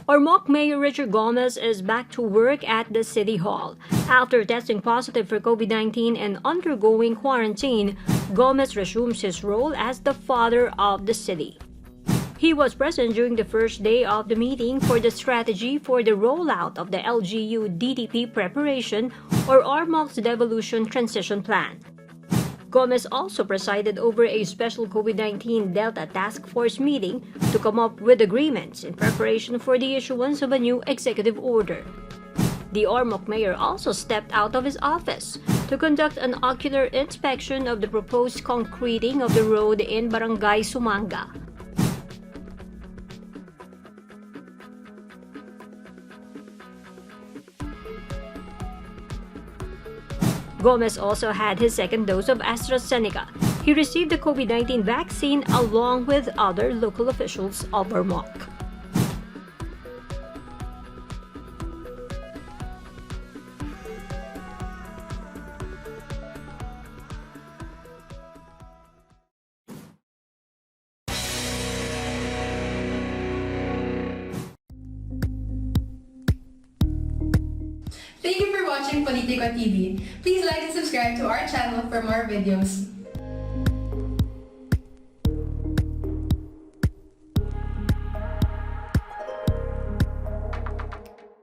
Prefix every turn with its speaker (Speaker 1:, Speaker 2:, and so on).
Speaker 1: Ormoc Mayor Richard Gomez is back to work at the City Hall. After testing positive for COVID-19 and undergoing quarantine, Gomez resumes his role as the father of the city. He was present during the first day of the meeting for the strategy for the rollout of the LGU DTP preparation or Ormoc's Devolution Transition Plan. Gomez also presided over a special COVID-19 Delta Task Force meeting to come up with agreements in preparation for the issuance of a new executive order. The Ormoc mayor also stepped out of his office to conduct an ocular inspection of the proposed concreting of the road in Barangay Sumanga. Gomez also had his second dose of AstraZeneca. He received the COVID-19 vaccine along with other local officials of Ormoc.
Speaker 2: Thank you for watching Politico TV. Please like and subscribe to our channel for more videos.